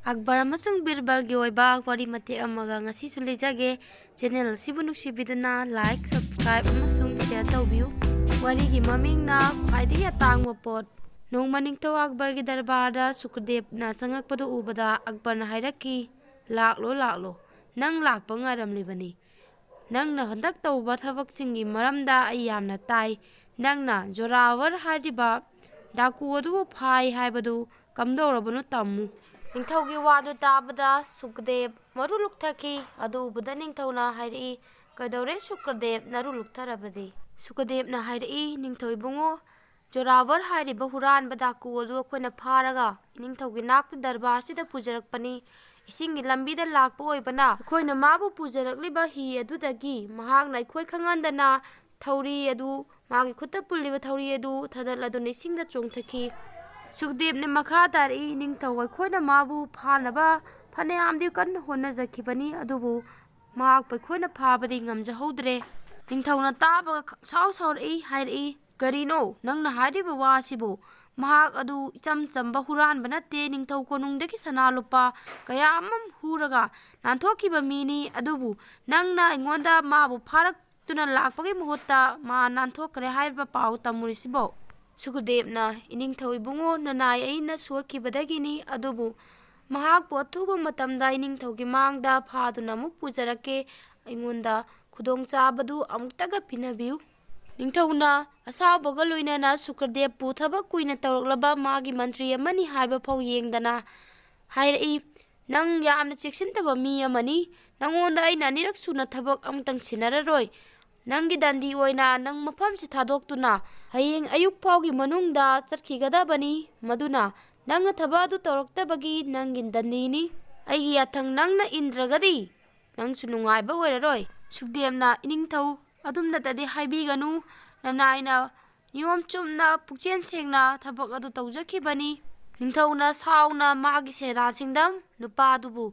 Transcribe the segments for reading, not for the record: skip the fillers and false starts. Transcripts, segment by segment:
Akbar amasung Birbal gi oiba wari mate amaga ngasi su lejage channel sibu nuksibiduna like subscribe amasung share tawbiu wari gi maming na khwaidagi atangwa pot nong maningtho Akbar gi darbar da Sukdev na changak padu ubada Akbar na hairaki laklo nang lakpa ngaram libani nang na handak tawba thabak singi maramda ai yamna tai nang na jorawar hariba daku adu phai haibadu kamdorabunu tammu Ningthaugi wadu tabada Sukdev maru lukthaki adu ubada ningthauna hairi kadore Sukdev naru luktharabadi Sukdev na hairi ningthau ibungo jorawar hairi bahuran badaku adu koina pharaga ningthaugi nak darbar sida pujarakpani isingi lambi da lakpa oibana koina mabu pujarakliba hi adudagi mahak na khoi khangandana thauri adu magi khutta pulliba thauri adu thadaladu nisingda chongthaki Sukdev ne makha tari ningthau khoina mabu phanaba phanayamdi kan honna jakhibani adubu mahak pa khoina phabadi ngamja hodre ningthau na taba saw ei hairi karino nangna hariba wasibu mahak adu icham chamba huran banate ningthau konungdaki sana lupa kayamam huraga nanthokiba mini adubu nangna ingonda mabu pharak tuna lakpagi muhutta ma nanthokre haiba pau tamurisibo Sukdev na iningthau ibungo nanai aina suakibadagini adubu mahak pothuba matamda iningthaugi mangda phaduna muk pujarake aingonda khudongchabadu amuktaga pinabiu ningthauna asabaga loinana Sukdev pu thabak kuina tawraklaba magi mantri amani haiba phau yengdana hairai nang yamna cheksintaba mi amani nangonda aina nirak suna thabak amtang sinararoi Nangi dandi oina nang mafam si thadoktuna hayeng ayuk phaugi manungda chatkhigada-bani maduna nangna thaba adu tawraktabagi nangin dandini aigi athang nangna indragadi nangsu nungaiba oiraroi Sukdevna iningthau adumna tadi haibiganu nanaina niyom chumna pukchen sengna thabak adu tawjakhibani ningthauna sauna magi sera singdam nupa adubu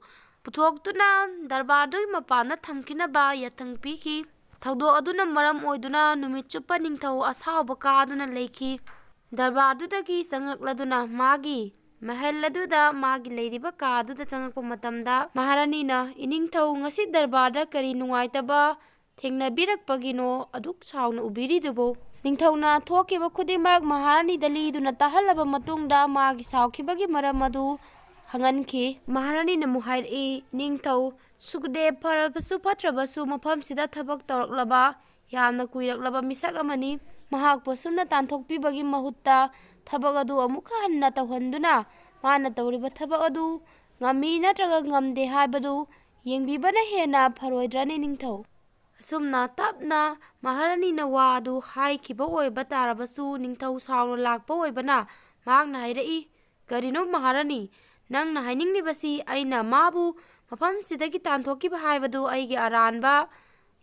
puthoktuna darbardui mapana thamkinaba yathang piki Thaudo aduna maram oiduna numit chupa ningthau asauba kaduna leiki darbardudagi changakladuna magi mahalladuda magi leiriba kaduda changakpa matamda maharani na iningthau ngasi darbarda kari nungaitaba thengnabirakpagino aduk sauna ubiridubo ningthauna thokiba khudimak maharani daliduna tahalaba matungda magi saukhibagi maram adu hanganki maharani na muhairi ningthau Sukdev pharabasu phatrabasu mafam sida thabak tawraklaba yamna kuiraklaba misak amani mahak posumna tanthokpibagi mahutta thabak adu amukha hanna tawhanduna mana tawriba thabak adu ngami natraga ngamde haibadu yengbibana hena pharoidrani ningthau asumna tapna maharani na wa adu haikhiba oiba tarabasu ningthau sauna lakpa oibana mahakna hairai karino maharani nangna haininglibasi aina mabu mafam sidagi tanthokiba haibadu aigi aranba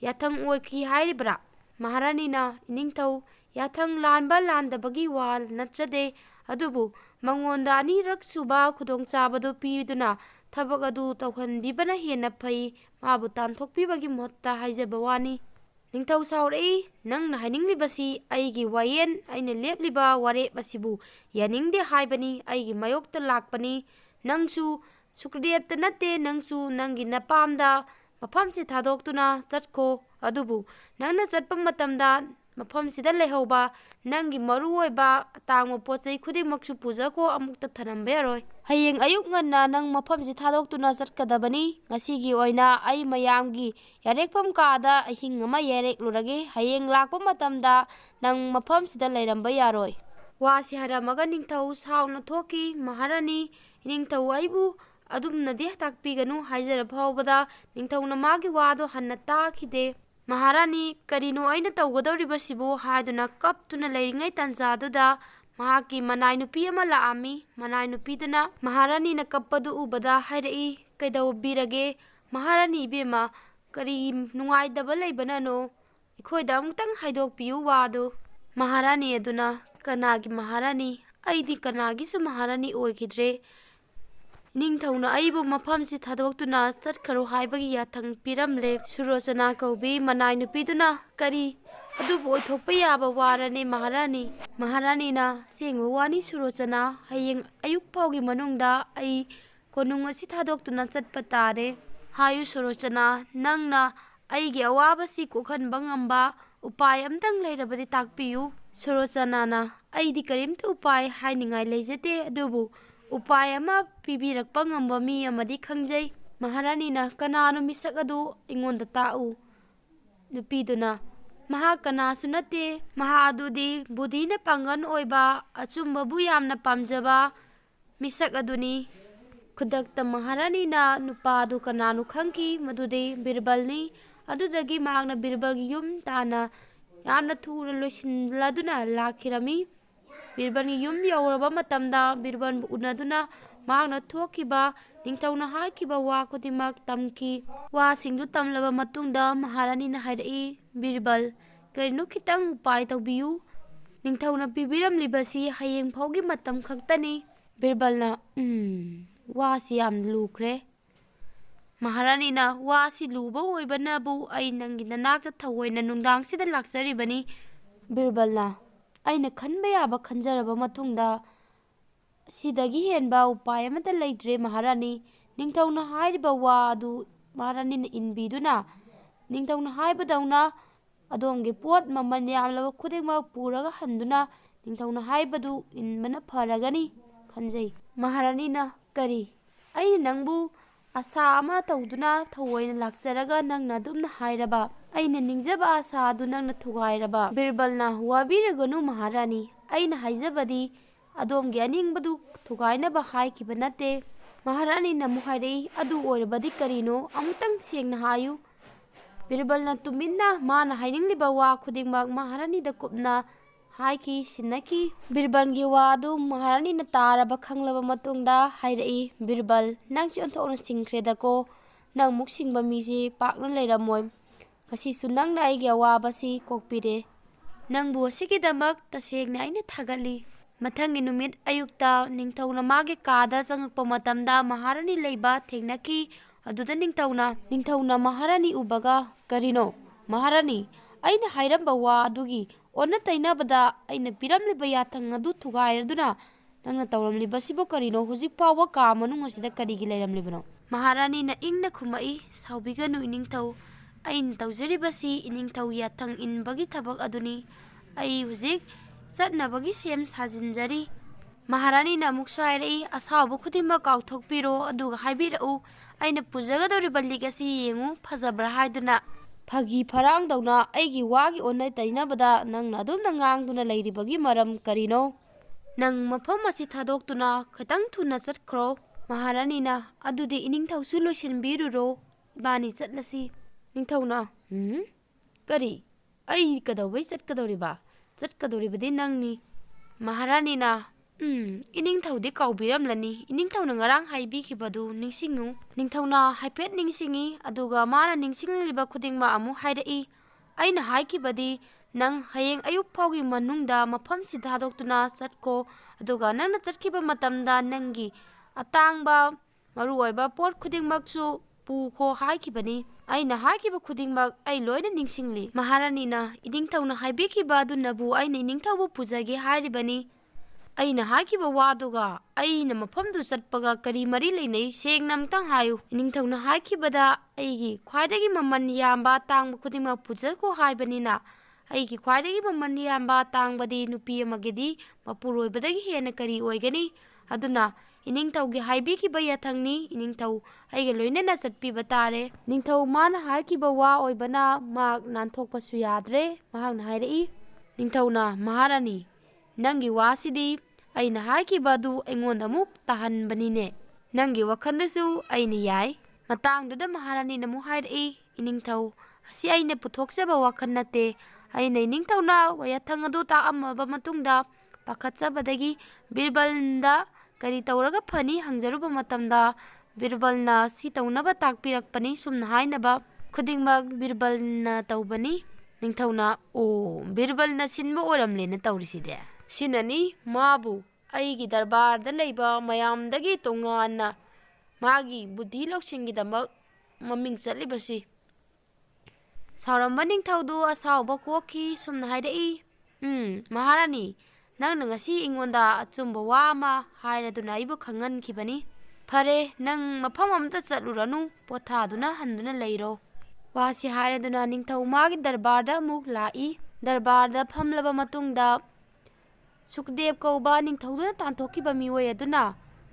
yathang oiki hairibra maharani na iningthau yathang lanba landabagi wal natchade adubu mangonda anirak suba khudongchabadu piduna thabak adu tawhanbibana hena phai mabu tanthokpibagi motta haijaba wani ningthau saurei nangna haininglibasi aigi wayen aina lepliba ware basibu yaningde haibani aigi mayokta lakpani nangsu Sukdev tanate nangsu nangi napamda mafamsi thadoktuna chatkho adubu nangna chatpa matamda mafamsida lehauba nangi maruoiba atangma pochai khudimmaksu pujako amukta thanamba yaroi hayeng ayuk nganna nang mafamsi thadoktuna chatkadabani ngasigi oina ai mayamgi yarekpham kada ahing ama yarek lurage hayeng lakpa matamda nang mafamsida leiramba yaroi wasi haramaga ningthau sauna thoki maharani ningthau aibu adumna de takpiganu haijara phawbada ningthauna magi wado hanna takhide maharani karino aina tawgadoriba sibu haiduna kaptuna leiringai tanjaduda mahaki manai nupi ama laami manai nupiduna maharani na kappadu ubada hairai kaidawbirage maharani bema kari nungaidaba leibanano ikhoida amutang haidokpiu wado maharani aduna kanagi maharani aidi kanagi su maharani oikidre ningthauna aibu mafamsi thadoktuna chatkharu haibagi yathang piramle Surojana kaubi manai nupiduna kari adubu oithokpa yaba warane maharani na sengwa wani Surojana hayeng ayuk phaugi manungda ai ꯀꯣꯅꯨꯡ ꯑꯁꯤ ꯊꯥꯗꯣꯛꯇꯨꯅ ꯆꯠꯄ ꯇꯥꯔꯦ꯫ ꯍꯥꯏꯌꯨ ꯁꯣꯔꯣꯆꯅ, ꯅꯪꯅ ꯑꯩꯒꯤ ꯑꯋꯥꯕꯁꯤ ꯀꯣꯛꯍꯟꯕ ꯉꯝꯕ ꯎꯄꯥꯏ ꯑꯃꯇꯪ ꯂꯩꯔꯕꯗꯤ ꯇꯥꯛꯄꯤꯌꯨ꯫ ꯁꯣꯔꯣꯆꯅꯅ ꯑꯩꯗꯤ ꯀꯔꯤꯝꯇ ꯎꯄꯥꯏ ꯍꯥꯏꯅꯤꯡꯉꯥꯏ ꯂꯩꯖꯗꯦ, ꯑꯗꯨꯕꯨ ꯎꯄꯥꯏ ꯑꯃ ꯄꯤꯕꯤꯔꯛꯄ ꯉꯝꯕ ꯃꯤ ꯑꯃꯗꯤ ꯈꯪꯖꯩ꯫ ꯃꯍꯥꯔꯥꯅꯤꯅ ꯀꯅꯥꯅꯣ ꯃꯤꯁꯛ ꯑꯗꯨ ꯑꯩꯉꯣꯟꯗ ꯇꯥꯛꯎ꯫ ꯅꯨꯄꯤꯗꯨꯅ ꯃꯍꯥꯛ ꯀꯅꯥꯁꯨ ꯅꯠꯇꯦ, ꯃꯍꯥꯛ ꯑꯗꯨꯗꯤ ꯕꯨꯙꯤꯅ ꯄꯥꯡꯒꯜ ꯑꯣꯏꯕ ꯑꯆꯨꯝꯕꯕꯨ ꯌꯥꯝꯅ ꯄꯥꯝꯖꯕ ꯃꯤꯁꯛ ꯑꯗꯨꯅꯤ꯫ ꯈꯨꯗꯛꯇ ꯃꯍꯥꯔꯥꯅꯤꯅ ꯅꯨꯄꯥꯗꯨ ꯀꯅꯥꯅꯣ ꯈꯪꯈꯤ, ꯃꯗꯨꯗꯤ ꯕꯤꯔꯕꯜꯅꯤ꯫ ꯑꯗꯨꯗꯒꯤ ꯃꯍꯥꯛꯅ ꯕꯤꯔꯕꯜꯒꯤ ꯌꯨꯝ ꯇꯥꯟꯅ ꯌꯥꯝꯅ ꯊꯨꯅ ꯂꯣꯏꯁꯤꯜꯂꯗꯨꯅ ꯂꯥꯛꯈꯤꯔꯝꯃꯤ꯫ ꯕꯤꯔꯕꯜꯒꯤ ꯌꯨꯝ ꯌꯧꯔꯕ ꯃꯇꯝꯗ ꯕꯤꯔꯕꯜꯕꯨ ꯎꯅꯗꯨꯅ ꯃꯍꯥꯛꯅ ꯊꯣꯛꯈꯤꯕ ꯅꯤꯡꯊꯧꯅ ꯍꯥꯏꯈꯤꯕ ꯋꯥ ꯈꯨꯗꯤꯡꯃꯛ ꯇꯝꯈꯤ꯫ ꯋꯥꯁꯤꯡꯗꯨ ꯇꯝꯂꯕ ꯃꯇꯨꯡꯗ ꯃꯍꯥꯔꯥꯅꯤꯅ ꯍꯥꯏꯔꯛꯏ, ꯕꯤꯔꯕꯜ, ꯀꯔꯤꯅꯣ ꯈꯤꯇꯪ ꯎꯄꯥꯏ ꯇꯧꯕꯤꯌꯨ꯫ ꯅꯤꯡꯊꯧꯅ ꯄꯤꯕꯤꯔꯝꯂꯤꯕꯁꯤ ꯍꯌꯦꯡ ꯐꯥꯎꯒꯤ ꯃꯇꯝ ꯈꯛꯇꯅꯤ꯫ ꯕꯤꯔꯕꯜꯅ ꯋꯥꯁꯤ ꯌꯥꯝꯅ ꯂꯨꯈ꯭ꯔꯦ꯫ ꯃꯍꯥꯔꯥꯅꯤꯅ ꯋꯥꯁꯤ ꯂꯨꯕ ꯑꯣꯏꯕꯅꯕꯨ ꯑꯩ ꯅꯪꯒꯤ ꯅꯅꯥꯛꯇ ꯊꯑꯣꯏꯅ ꯅꯨꯡꯗꯥꯡꯁꯤꯗ ꯂꯥꯛꯆꯔꯤꯕꯅꯤ꯫ ꯕꯤꯔꯕꯜꯅ ꯑꯩꯅ ꯈꯟꯕ ꯌꯥꯕ ꯈꯟꯖꯔꯕ ꯃꯇꯨꯡꯗ ꯁꯤꯗꯒꯤ ꯍꯦꯟꯕ ꯎꯄꯥꯏ ꯑꯃꯠꯇ ꯂꯩꯇ꯭ꯔꯦ ꯃꯍꯥꯔꯥꯅꯤ꯫ ꯅꯤꯡꯊꯧꯅ ꯍꯥꯏꯔꯤꯕ ꯋꯥ ꯑꯗꯨ ꯃꯍꯥꯔꯥꯅꯤꯅ ꯏꯟꯕꯤꯗꯨꯅ ꯅꯤꯡꯊꯧꯅ ꯍꯥꯏꯕꯗꯧꯅ ꯑꯗꯣꯝꯒꯤ ꯄꯣꯠ ꯃꯃꯜ ꯌꯥꯝꯂꯕ ꯈꯨꯗꯤꯡꯃꯛ ꯄꯨꯔꯒ ꯍꯟꯗꯨꯅ ꯅꯤꯡꯊꯧꯅ ꯍꯥꯏꯕꯗꯨ ꯏꯟꯕꯅ ꯐꯔꯒꯅꯤ ꯈꯟꯖꯩ꯫ ꯃꯍꯥꯔꯥꯅꯤꯅ ꯀꯔꯤ? ꯑꯩꯅ ꯅꯪꯕꯨ ꯑꯁꯥ ꯑꯃ ꯇꯧꯗꯨꯅ ꯊꯑꯣꯏꯅ ꯂꯥꯛꯆꯔꯒ ꯅꯪꯅ ꯑꯗꯨꯝꯅ ꯍꯥꯏꯔꯕ, ꯑꯩꯅ ꯅꯤꯡꯖꯕ ꯑꯁꯥ ꯑꯗꯨ ꯅꯪꯅ ꯊꯨꯒꯥꯏꯔꯕ꯫ ꯕꯤꯔꯕꯜꯅ ꯋꯥꯕꯤꯔꯒꯅꯨ ꯃꯍꯥꯔꯥꯅꯤ, ꯑꯩꯅ ꯍꯥꯏꯖꯕꯗꯤ ꯑꯗꯣꯝꯒꯤ ꯑꯅꯤꯡꯕꯗꯨ ꯊꯨꯒꯥꯏꯅꯕ ꯍꯥꯏꯈꯤꯕ ꯅꯠꯇꯦ꯫ ꯃꯍꯥꯔꯥꯅꯤꯅ ꯑꯃꯨꯛ ꯍꯥꯏꯔꯛꯏ, ꯑꯗꯨ ꯑꯣꯏꯔꯕꯗꯤ ꯀꯔꯤꯅꯣ? ꯑꯃꯨꯛꯇꯪ ꯁꯦꯡꯅ ꯍꯥꯏꯌꯨ꯫ ꯕꯤꯔꯕꯜꯅ ꯇꯨꯃꯤꯟꯅ ꯃꯥꯅ ꯍꯥꯏꯅꯤꯡꯂꯤꯕ ꯋꯥ ꯈꯨꯗꯤꯡꯃꯛ ꯃꯍꯥꯔꯥꯅꯤꯗ ꯀꯨꯞꯅ ꯍꯥꯏꯈꯤ, ꯁꯤꯟꯅꯈꯤ꯫ ꯕꯤꯔꯕꯜꯒꯤ ꯋꯥ ꯑꯗු ꯃꯍꯥꯔꯥꯅꯤꯅ ꯇꯥꯔꯕ ꯈꯪꯂꯕ ꯃꯇꯨꯡꯗ ꯍꯥꯏꯔꯛꯏ, ꯕꯤꯔꯕꯜ, ꯅꯪꯁꯤ ꯑꯣꯟꯊꯣꯛꯅ ꯁꯤꯡꯈ꯭ꯔꯦꯗꯀꯣ꯫ ꯅꯪ ꯃꯨꯛ ꯁꯤꯡꯕ ꯃꯤꯁꯤ ꯄꯥꯛꯅ ꯂꯩꯔꯝꯃꯣꯏ꯫ ꯉꯁꯤꯁꯨ ꯅꯪꯅ ꯑꯩꯒꯤ ꯑꯋꯥꯕꯁꯤ ꯀꯣꯛꯄꯤꯔꯦ꯫ ꯅꯪꯕꯨ ꯑꯁꯤꯒꯤꯗꯃꯛ ꯇꯁꯦꯡꯅ ꯑꯩꯅ ꯊꯥꯒꯠꯂꯤ꯫ ꯃꯊꯪꯒꯤ ꯅꯨꯃꯤꯠ ꯑꯌꯨꯛꯇ ꯅꯤꯡꯊꯧꯅ ꯃꯥꯒꯤ ꯀꯥꯗ ꯆꯪꯉꯛꯄ ꯃꯇꯝꯗ ꯃꯍꯥꯔꯥꯅꯤ ꯂꯩꯕ ꯊꯦꯡꯅꯈꯤ꯫ ꯑꯗꯨꯗ ꯅꯤꯡꯊꯧꯅ ꯃꯍꯥꯔꯥꯅꯤ ꯎꯕꯒ, ꯀꯔꯤꯅꯣ ꯃꯍꯥꯔꯥꯅꯤ, ꯑꯩꯅ ꯍꯥꯏꯔꯝꯕ ꯋꯥ ꯑꯗꯨꯒꯤ ꯑꯣꯟꯅ ꯇꯩꯅꯕꯗ ꯑꯩꯅ ꯄꯤꯔꯝꯂꯤꯕ ꯌꯥꯊꯪ ꯑꯗꯨ ꯊꯨꯒꯥꯏꯔꯗꯨꯅ ꯅꯪꯅ ꯇꯧꯔꯝꯂꯤꯕꯁꯤꯕꯨ ꯀꯔꯤꯅꯣ? ꯍꯧꯖꯤꯛ ꯐꯥꯎꯕ ꯀꯥ ꯃꯅꯨꯡ ꯑꯁꯤꯗ ꯀꯔꯤꯒꯤ ꯂꯩꯔꯝꯂꯤꯕꯅꯣ? ꯃꯍꯥꯔꯥꯅꯤꯅ ꯏꯪꯅ ꯈꯨꯝꯃꯛꯏ, ꯁꯥꯎꯕꯤꯒꯅꯨ ꯏꯅꯤꯡꯊꯧ, ꯑꯩꯅ ꯇꯧꯖꯔꯤꯕꯁꯤ ꯏꯅꯤꯡꯊꯧ ꯌꯥꯊꯪ ꯏꯟꯕꯒꯤ ꯊꯕꯛ ꯑꯗꯨꯅꯤ꯫ ꯑꯩ ꯍꯧꯖꯤꯛ ꯆꯠꯅꯕꯒꯤ ꯁꯦꯝ ꯁꯥꯖꯤꯟꯖꯔꯤ꯫ ꯃꯍꯥꯔꯥꯅꯤꯅ ꯑꯃꯨꯛꯁꯨ ꯍꯥꯏꯔꯛꯏ, ꯑꯁꯥꯎꯕ ꯈꯨꯗꯤꯡꯃꯛ ꯀꯥꯎꯊꯣꯛꯄꯤꯔꯣ, ꯑꯗꯨꯒ ꯍꯥꯏꯕꯤꯔꯛꯎ, ꯑꯩꯅ ꯄꯨꯖꯒꯗꯧꯔꯤꯕ ꯂꯤꯛ ꯑꯁꯤ ꯌꯦꯡꯉꯨ, ꯐꯖꯕ꯭ꯔꯥ ꯍꯥꯏꯗꯨꯅ꯫ ꯐꯥꯒꯤ ꯐꯔꯥꯡꯗꯧꯅ ꯑꯩꯒꯤ ꯋꯥꯒꯤ ꯑꯣꯟꯅ ꯇꯩꯅꯕꯗ ꯅꯪꯅ ꯑꯗꯨꯝꯅ ꯉꯥꯡꯗꯨꯅ ꯂꯩꯔꯤꯕꯒꯤ ꯃꯔꯝ ꯀꯔꯤꯅꯣ? ꯅꯪ ꯃꯐꯝ ꯑꯁꯤ ꯊꯥꯗꯣꯛꯇꯨꯅ ꯈꯤꯇꯪ ꯊꯨꯅ ꯆꯠꯈ꯭ꯔꯣ꯫ ꯃꯍꯥꯔꯥꯅꯤꯅ ꯑꯗꯨꯗꯤ ꯏꯅꯤꯡꯊꯧꯁꯨ ꯂꯣꯏꯁꯤꯟꯕꯤꯔꯨꯔꯣ, ꯏꯕꯥꯅꯤ ꯆꯠꯂꯁꯤ꯫ ꯅꯤꯡꯊꯧꯅ ꯀꯔꯤ? ꯑꯩ ꯀꯩꯗꯧꯕꯩ ꯆꯠꯀꯗꯧꯔꯤꯕ? ꯆꯠꯀꯗꯧꯔꯤꯕꯗꯤ ꯅꯪꯅꯤ꯫ ꯃꯍꯥꯔꯥꯅꯤꯅ ꯏꯅꯤꯡꯊꯧꯗꯤ ꯀꯥꯎꯕꯤꯔꯝꯂꯅꯤ, ꯏꯅꯤꯡꯊꯧꯅ ꯉꯔꯥꯡ ꯍꯥꯏꯕꯤꯈꯤꯕꯗꯨ ꯅꯤꯡꯁꯤꯡꯉꯨ꯫ ꯅꯤꯡꯊꯧꯅ ꯍꯥꯏꯐꯦꯠ ꯅꯤꯡꯁꯤꯡꯉꯤ, ꯑꯗꯨꯒ マꯅꯤꯡꯁꯤꯡꯂꯤꯕ ꯈꯨꯗꯤꯡꯃꯛ ꯑꯃꯨꯛ ꯍꯥꯏꯔꯛꯏ, ꯑꯩꯅ ꯍꯥꯏꯈꯤꯕꯗꯤ ꯅꯪ ꯍꯌꯦꯡ ꯑꯌꯨꯛ ꯐꯥꯎꯒꯤ ꯃꯅꯨꯡꯗ ꯃꯐꯝꯁꯤꯗ ꯊꯥꯗꯣꯛꯇꯨꯅ ꯆꯠꯈꯣ, ꯑꯗꯨꯒ ꯅꯪꯅ ꯆꯠꯈꯤꯕ ꯃꯇꯝꯗ ꯅꯪꯒꯤ ꯑꯇꯥꯡꯕ ꯃꯔꯨꯑꯣꯏꯕ ꯄꯣꯠ ꯈꯨꯗꯤꯡꯃꯛꯁꯨ ꯄꯨꯈꯣ ꯍꯥꯏꯈꯤꯕꯅꯤ꯫ ꯑꯩꯅ ꯍꯥꯏꯈꯤꯕ ꯈꯨꯗꯤꯡꯃꯛ ꯑꯩ ꯂꯣꯏꯅ ꯅꯤꯡꯁꯤꯡꯂꯤ꯫ ꯃꯍꯥꯔꯥꯅꯤꯅ ꯏꯅꯤꯡꯊꯧꯅ ꯍꯥꯏꯕꯤꯈꯤꯕ ꯑꯗꯨꯅꯕꯨ ꯑꯩꯅ ꯏꯅꯤꯡꯊꯧꯕꯨ ꯄꯨꯖꯒꯦ ꯍꯥꯏꯔꯤꯕꯅꯤ꯫ ꯑꯩꯅ ꯍꯥꯏꯈꯤꯕ ꯋꯥꯗꯨꯒ ꯑꯩꯅ ꯃꯐꯝꯗꯨ ꯆꯠꯄꯒ ꯀꯔꯤ ꯃꯔꯤ ꯂꯩꯅꯩ? ꯁꯦꯡꯅ ꯑꯝꯇꯪ ꯍꯥꯏꯌꯨ꯫ ꯏꯅꯤꯡꯊꯧꯅ ꯍꯥꯏꯈꯤꯕꯗ ꯑꯩꯒꯤ ꯈ꯭ꯋꯥꯏꯗꯒꯤ ꯃꯃꯜ ꯌꯥꯝꯕ ꯑꯇꯥꯡꯕ ꯈꯨꯗꯤꯡꯃꯛ ꯄꯨꯖꯈꯣ ꯍꯥꯏꯕꯅꯤꯅ ꯑꯩꯒꯤ ꯈ꯭ꯋꯥꯏꯗꯒꯤ ꯃꯃꯜ ꯌꯥꯝꯕ ꯑꯇꯥꯡꯕꯗꯤ ꯅꯨꯄꯤ ꯑꯃꯒꯤꯗꯤ ꯃꯄꯨꯔꯣꯏꯕꯗꯒꯤ ꯍꯦꯟꯅ ꯀꯔꯤ ꯑꯣꯏꯒꯅꯤ? ꯑꯗꯨꯅ ꯏꯅꯤꯡꯊꯧꯒꯤ ꯍꯥꯏꯕꯤꯈꯤꯕ ꯌꯥꯊꯪꯅꯤ, ꯏꯅꯤꯡꯊꯧ ꯑꯩꯒ ꯂꯣꯏꯅꯅ ꯆꯠꯄꯤꯕ ꯇꯥꯔꯦ꯫ ꯅꯤꯡꯊꯧ ꯃꯥꯅ ꯍꯥꯏꯈꯤꯕ ꯋꯥ ꯑꯣꯏꯕꯅ ꯃꯍꯥꯛ ꯅꯥꯟꯊꯣꯛꯄꯁꯨ ꯌꯥꯗ꯭ꯔꯦ꯫ ꯃꯍꯥꯛꯅ ꯍꯥꯏꯔꯛꯏ, ꯅꯤꯡꯊꯧꯅ, ꯃꯍꯥꯔꯥꯅꯤ, ꯅꯪꯒꯤ ꯋꯥꯁꯤꯗꯤ ꯑꯩꯅ ꯍꯥꯏꯈꯤꯕ ꯑꯗꯨ ꯑꯩꯉꯣꯟꯗ ꯑꯃꯨꯛ ꯇꯥꯍꯟꯕꯅꯤꯅꯦ꯫ ꯅꯪꯒꯤ ꯋꯥꯈꯜꯗꯁꯨ ꯑꯩꯅ ꯌꯥꯏ꯫ ꯃꯇꯥꯡꯗꯨꯗ ꯃꯍꯥꯔꯥꯅꯤꯅ ꯑꯃꯨꯛ ꯍꯥꯏꯔꯛꯏ, ꯏꯅꯤꯡꯊꯧ, ꯑꯁꯤ ꯑꯩꯅ ꯄꯨꯊꯣꯛꯆꯕ ꯋꯥꯈꯜ ꯅꯠꯇꯦ꯫ ꯑꯩꯅ ꯏꯅꯤꯡꯊꯧꯅ ꯌꯥꯊꯪ ꯑꯗꯨ ꯇꯥꯛꯑꯝꯃꯕ ꯃꯇꯨꯡꯗ ꯄꯥꯈꯠꯆꯕꯗꯒꯤ ꯕꯤꯔꯕꯜꯗ ꯀꯔꯤ ꯇꯧꯔꯒ ꯐꯅꯤ ꯍꯪꯖꯔꯨꯕ ꯃꯇꯝꯗ ꯕꯤꯔꯕꯜꯅ ꯁꯤ ꯇꯧꯅꯕ ꯇꯥꯛꯄꯤꯔꯛꯄꯅꯤ, ꯁꯨꯝꯅ ꯍꯥꯏꯅꯕ ꯈꯨꯗꯤꯡꯃꯛ ꯕꯤꯔꯕꯜꯅ ꯇꯧꯕꯅꯤ꯫ ꯅꯤꯡꯊꯧꯅ, ꯑꯣ, ꯕꯤꯔꯕꯜꯅ ꯁꯤꯟꯕ ꯑꯣꯏꯔꯝꯂꯦꯅ ꯇꯧꯔꯤꯁꯤꯗꯤ꯫ ꯁꯤꯅꯅꯤ ꯃꯥꯕꯨ ꯑꯩꯒꯤ ꯗꯔꯕꯥꯔꯗ ꯂꯩꯕ ꯃꯌꯥꯝꯗꯒꯤ ꯇꯣꯉꯥꯟꯅ ꯃꯥꯒꯤ ꯕꯨꯙꯤ ꯂꯧꯁꯤꯡꯒꯤꯗꯃꯛ ꯃꯃꯤꯡ ꯆꯠꯂꯤꯕꯁꯤ꯫ ꯁꯥꯎꯔꯝꯕ ꯅꯤꯡꯊꯧꯗꯨ ꯑꯁꯥꯎꯕ ꯀꯣꯛꯈꯤ, ꯁꯨꯝꯅ ꯍꯥꯏꯔꯛꯏ, ꯃꯍꯥꯔꯥꯅꯤ, ꯅꯪꯅ ꯉꯁꯤ ꯑꯩꯉꯣꯟꯗ ꯑꯆꯨꯝꯕ ꯋꯥ ꯑꯃ ꯍꯥꯏꯔꯗꯨꯅ ꯑꯩꯕꯨ ꯈꯪꯍꯟꯈꯤꯕꯅꯤ꯫ ꯐꯔꯦ ꯅꯪ ꯃꯐꯝ ꯑꯃꯇ ꯆꯠꯂꯨꯔꯅꯨ ꯄꯣꯊꯥꯗꯨꯅ ꯍꯟꯗꯨꯅ ꯂꯩꯔꯣ ꯋꯥꯁꯤ ꯍꯥꯏꯔꯗꯨꯅ ꯅꯤꯡꯊꯧ ꯃꯥꯒꯤ ꯗꯔꯕꯥꯔꯗ ꯑꯃꯨꯛ ꯂꯥꯛꯏ ꯗꯔꯕꯥꯔꯗ ꯐꯝꯂꯕ ꯃꯇꯨꯡꯗ ꯁꯨꯀꯗꯦꯕ ꯀꯧꯕ ꯅꯤꯡꯊꯧꯗꯨꯅ ꯇꯥꯟꯊꯣꯛꯈꯤꯕ ꯃꯤꯑꯣꯏ ꯑꯗꯨꯅ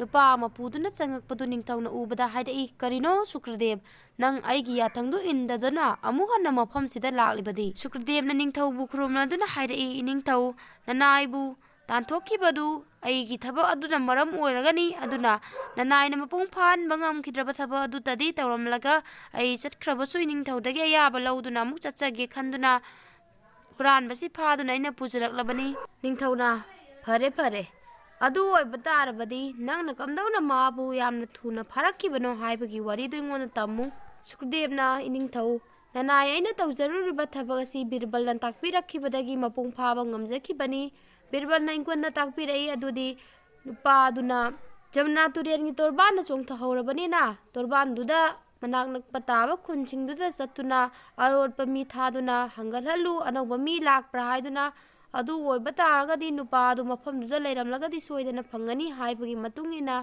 ꯅꯨꯄꯥ ꯑꯃ ꯄꯨꯗꯨꯅ ꯆꯪꯉꯛꯄꯗꯨ ꯅꯤꯡꯊꯧꯅ ꯎꯕꯗ ꯍꯥꯏꯔꯛꯏ ꯀꯔꯤꯅꯣ ꯁꯨꯀ꯭ꯔꯗꯦꯕ ꯅꯪ ꯑꯩꯒꯤ ꯌꯥꯊꯪꯗꯨ ꯏꯟꯗꯗꯅ ꯑꯃꯨꯛ ꯍꯟꯅ ꯃꯐꯝꯁꯤꯗ ꯂꯥꯛꯂꯤꯕꯗꯤ ꯁꯨꯀ꯭ꯔꯗꯦꯕꯅ ꯅꯤꯡꯊꯧꯕꯨ ꯈꯨꯔꯨꯝꯂꯗꯨꯅ ꯍꯥꯏꯔꯛꯏ ꯅꯤꯡꯊꯧ ꯅꯅꯥꯏꯕꯨ ꯇꯥꯟꯊꯣꯛꯈꯤꯕꯗꯨ ꯑꯩꯒꯤ ꯊꯕꯛ ꯑꯗꯨꯅ ꯃꯔꯝ ꯑꯣꯏꯔꯒꯅꯤ ꯑꯗꯨꯅ ꯅꯅꯥꯏꯅ ꯃꯄꯨꯡ ꯐꯥꯍꯟꯕ ꯉꯝꯈꯤꯗ꯭ꯔꯕ ꯊꯕꯛ ꯑꯗꯨꯇꯗꯤ ꯇꯧꯔꯝꯂꯒ ꯑꯩ ꯆꯠꯈ꯭ꯔꯕꯁꯨ ꯅꯤꯡꯊꯧꯗꯒꯤ ꯑꯌꯥꯕ ꯂꯧꯗꯨꯅ ꯑꯃꯨꯛ ꯆꯠꯆꯒꯦ ꯈꯟꯗꯨꯅ ꯍꯨꯔꯥꯟꯕꯁꯤ ꯐꯥꯗꯨꯅ ꯑꯩꯅ ꯄꯨꯖꯔꯛꯂꯕꯅꯤ ꯅꯤꯡꯊꯧꯅ ꯐꯔꯦ ꯐꯔꯦ ꯑꯗꯨ ꯑꯣꯏꯕ ꯇꯥꯔꯕꯗꯤ ꯅꯪꯅ ꯀꯝꯗꯧꯅ ꯃꯥꯕꯨ ꯌꯥꯝꯅ ꯊꯨꯅ ꯐꯥꯔꯛꯈꯤꯕꯅꯣ ꯍꯥꯏꯕꯒꯤ ꯋꯥꯔꯤꯗꯨ ꯑꯩꯉꯣꯟꯗ ꯇꯝꯃꯨ ꯁꯨꯀꯗꯦꯕꯅ ꯅꯤꯡꯊꯧ ꯅꯅꯥꯏ ꯑꯩꯅ ꯇꯧꯖꯔꯨꯔꯤꯕ ꯊꯕꯛ ꯑꯁꯤ ꯕꯤꯔꯕꯜꯅ ꯇꯥꯛꯄꯤꯔꯛꯈꯤꯕꯗꯒꯤ ꯃꯄꯨꯡ ꯐꯥꯕ ꯉꯝꯖꯈꯤꯕꯅꯤ ꯕꯤꯔꯕꯜꯅ ꯑꯩꯉꯣꯟꯗ ꯇꯥꯛꯄꯤꯔꯛꯏ ꯑꯗꯨꯗꯤ ꯅꯨꯄꯥꯗꯨꯅ ꯖꯃꯨꯅꯥ ꯇꯨꯔꯦꯜꯒꯤ ꯇꯣꯔꯕꯥꯟꯗ ꯆꯣꯡꯊꯍꯧꯔꯕꯅꯤꯅ ꯇꯣꯔꯕꯥꯟꯗꯨꯗ ꯃꯅꯥꯛ ꯅꯛꯄ ꯇꯥꯕ ꯈꯨꯟꯁꯤꯡꯗꯨꯗ ꯆꯠꯇꯨꯅ ꯑꯔꯣꯠꯄ ꯃꯤ ꯊꯥꯗꯨꯅ ꯍꯪꯒꯠꯍꯜꯂꯨ ꯑꯅꯧꯕ ꯃꯤ ꯂꯥꯛꯄ꯭ꯔꯥ ꯍꯥꯏꯗꯨꯅ ꯑꯗꯨ ꯑꯣꯏꯕ ꯇꯥꯔꯒꯗꯤ ꯅꯨꯄꯥꯗꯨ ꯃꯐꯝꯗꯨꯗ ꯂꯩꯔꯝꯂꯒꯗꯤ ꯁꯣꯏꯗꯅ ꯐꯪꯒꯅꯤ ꯍꯥꯏꯕꯒꯤ ꯃꯇꯨꯡ ꯏꯟꯅ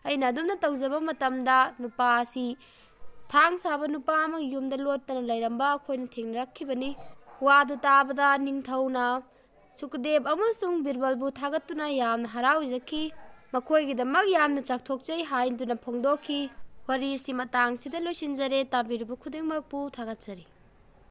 ꯑꯩꯅ ꯑꯗꯨꯝꯅ ꯇꯧꯖꯕ ꯃꯇꯝꯗ ꯅꯨꯄꯥ ꯑꯁꯤ ꯊꯥꯡ ꯁꯥꯕ ꯅꯨꯄꯥ ꯑꯃꯒꯤ ꯌꯨꯝꯗ ꯂꯣꯠꯇꯅ ꯂꯩꯔꯝꯕ ꯑꯩꯈꯣꯏꯅ ꯊꯦꯡꯅꯔꯛꯈꯤꯕꯅꯤ ꯋꯥꯗꯨ ꯇꯥꯕꯗ ꯅꯤꯡꯊꯧꯅ ꯁꯨꯀꯗꯦꯕ ꯑꯃꯁꯨꯡ ꯕꯤꯔꯕꯜꯕꯨ ꯊꯥꯒꯠꯇꯨꯅ ꯌꯥꯝꯅ ꯍꯔꯥꯎꯖꯈꯤ ꯃꯈꯣꯏꯒꯤꯗꯃꯛ ꯌꯥꯝꯅ ꯆꯥꯎꯊꯣꯛꯆꯩ ꯍꯥꯏꯗꯨꯅ ꯐꯣꯡꯗꯣꯛꯈꯤ ꯋꯥꯔꯤ ꯑꯁꯤ ꯃꯇꯥꯡꯁꯤꯗ ꯂꯣꯏꯁꯤꯟꯖꯔꯦ ꯇꯥꯕꯤꯔꯤꯕ ꯈꯨꯗꯤꯡꯃꯛꯄꯨ ꯊꯥꯒꯠꯆꯔꯤ